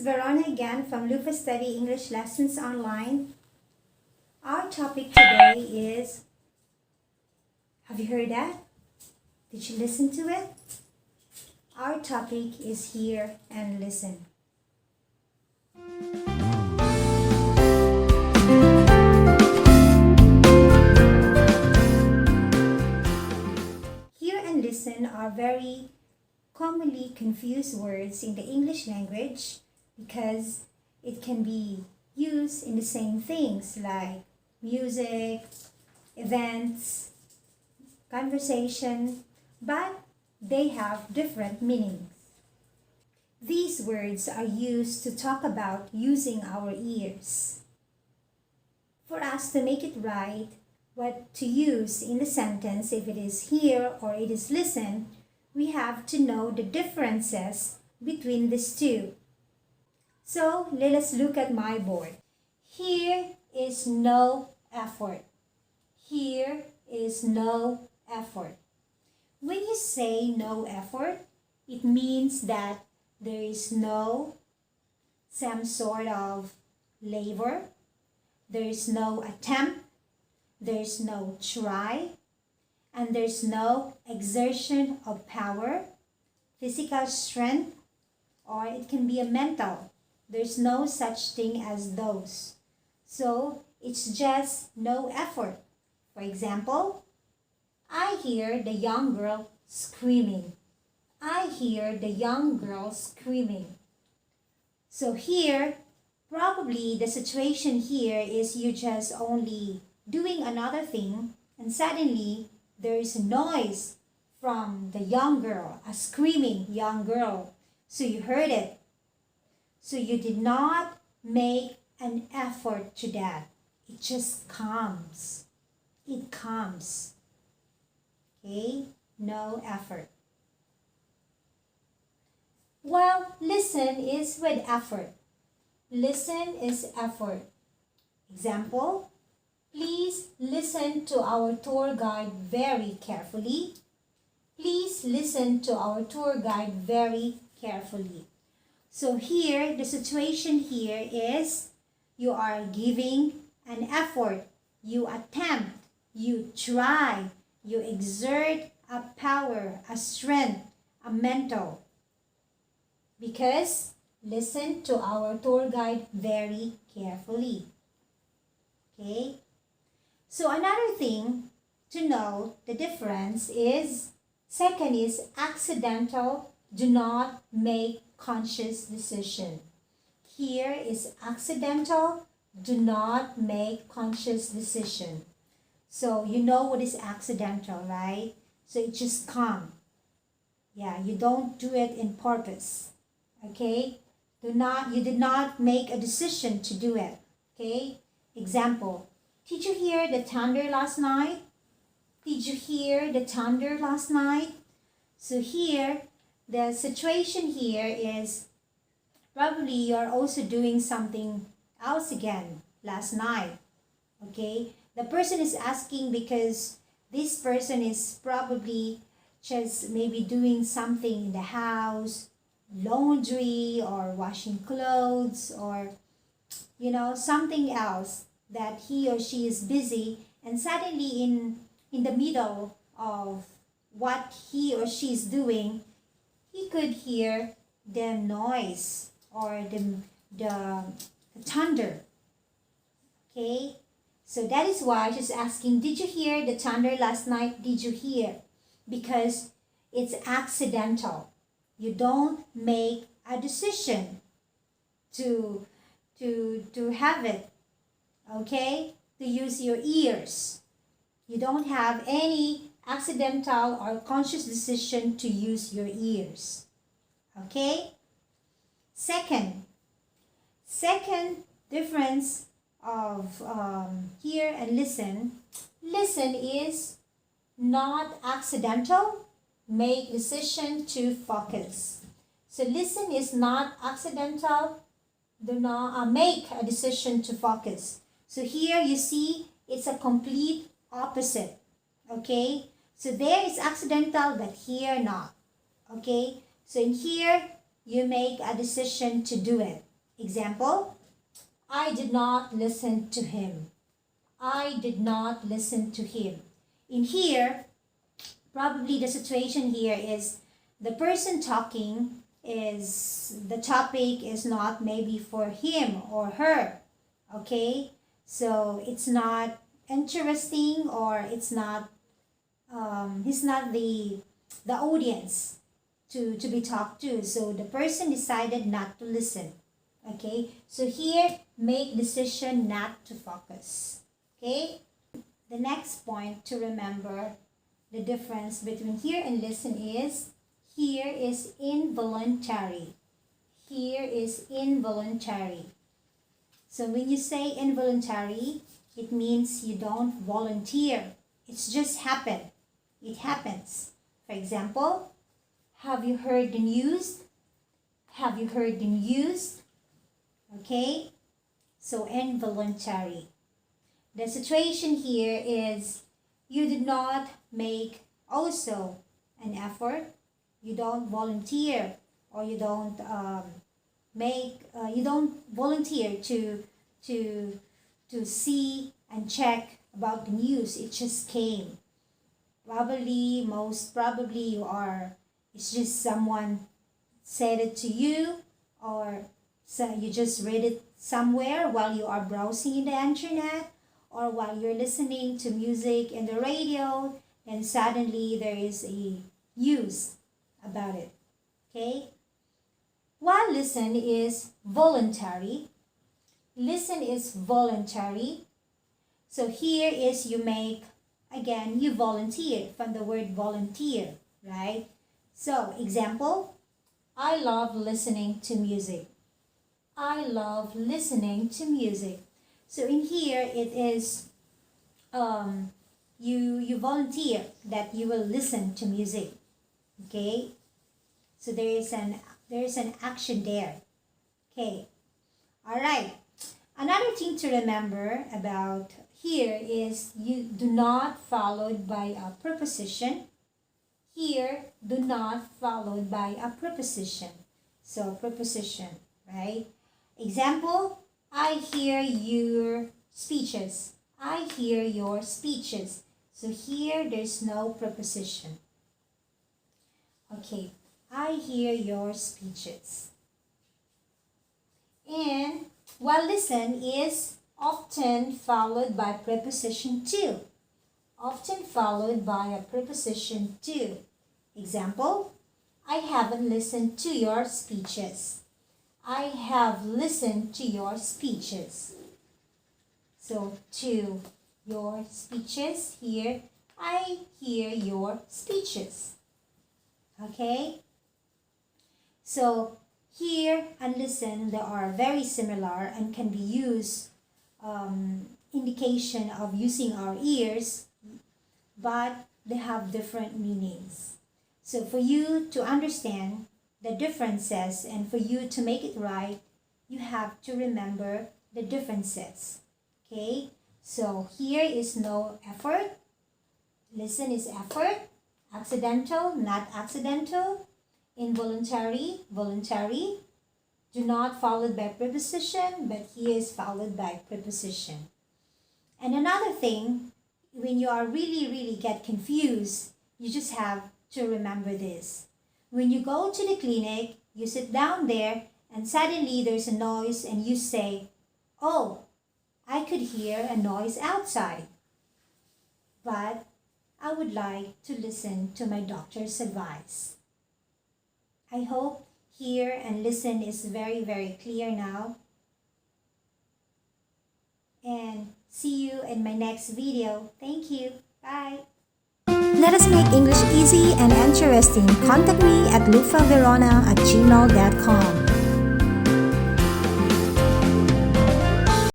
Verona again from Lufa Study English Lessons Online. Our topic today is, have you heard that? Did you listen to it? Our topic is hear and listen. Hear and listen are very commonly confused words in the English language because it can be used in the same things like music, events, conversation, but they have different meanings. These words are used to talk about using our ears. For us to make it right, what to use in the sentence, if it is hear or it is listen, we have to know the differences between these two. So let us look at my board. Here is no effort. Here is no effort. When you say no effort, it means that there is no some sort of labor, there is no attempt, there is no try, and there's no exertion of power, physical strength, or it can be a mental. There's no such thing as those. So it's just no effort. For example, I hear the young girl screaming. I hear the young girl screaming. So here, probably the situation here is you just only doing another thing and suddenly there is a noise from the young girl, a screaming young girl. So you heard it. So you did not make an effort to that. It just comes. It comes. Okay? No effort. Well, listen is with effort. Listen is effort. Example, please listen to our tour guide very carefully. Please listen to our tour guide very carefully. So here, the situation here is you are giving an effort. You attempt, you try, you exert a power, a strength, a mental. Because listen to our tour guide very carefully. Okay? So another thing to know the difference is, second is accidental, do not make conscious decision. Here is accidental, do not make conscious decision. So you know what is accidental, right? So it just come. Yeah, you don't do it in purpose. Okay? You did not make a decision to do it. Okay? Example, did you hear the thunder last night? Did you hear the thunder last night? So here, the situation here is probably you're also doing something else again last night. Okay? The person is asking because this person is probably just maybe doing something in the house, laundry or washing clothes or something else that he or she is busy, and suddenly in the middle of what he or she is doing, he could hear the noise or the thunder. Okay? So that is why she's asking, did you hear the thunder last night? Did you hear? Because it's accidental. You don't make a decision to have it. Okay? To use your ears. You don't have any accidental or conscious decision to use your ears. Okay? Second difference of hear and listen. Listen is not accidental. Make decision to focus. So listen is not accidental. Do not make a decision to focus. So here you see it's a complete opposite. Okay? So there is accidental, but here not. Okay? So in here, you make a decision to do it. Example, I did not listen to him. I did not listen to him. In here, probably the situation here is the person talking is, the topic is not maybe for him or her. Okay? So it's not interesting, or it's not, he's not the audience to be talked to. So the person decided not to listen. Okay? So here, make decision not to focus. Okay? The next point to remember the difference between hear and listen is, here is involuntary. Here is involuntary. So when you say involuntary, it means you don't volunteer. It's just happen. It happens. For example, have you heard the news? Have you heard the news? Okay? So involuntary. The situation here is you did not make also an effort. You don't volunteer, or you don't you don't volunteer to see and check about the news. It just came. Probably, most probably you are, it's just someone said it to you, or so you just read it somewhere while you are browsing in the internet, or while you're listening to music in the radio, and suddenly there is a news about it. Okay? While listen is voluntary. Listen is voluntary. So here is you make, again, you volunteer, from the word volunteer, right? So, example, I love listening to music. I love listening to music. So in here, it is you volunteer that you will listen to music. Okay? So there is an action there. Okay. All right. Another thing to remember about here is you do not followed by a preposition. Here, do not followed by a preposition. So preposition, right? Example, I hear your speeches. I hear your speeches. So here, there's no preposition. Okay, I hear your speeches. And while listen is often followed by preposition to. Often followed by a preposition to. Example, I haven't listened to your speeches. I have listened to your speeches. So, to your speeches, here, I hear your speeches. Okay? So, hear and listen, they are very similar and can be used indication of using our ears, but they have different meanings. So for you to understand the differences and for you to make it right, you have to remember the differences. Okay? So here is no effort. Listen is effort. Accidental, not accidental. Involuntary, voluntary. Do not followed by preposition, but here is followed by preposition. And another thing, when you are really get confused, you just have to remember this. When you go to the clinic, you sit down there and suddenly there's a noise and you say, oh, I could hear a noise outside, but I would like to listen to my doctor's advice. I hope hear and listen is very clear now. And see you in my next video. Thank you. Bye. Let us make English easy and interesting. Contact me at lufaverona@gmail.com.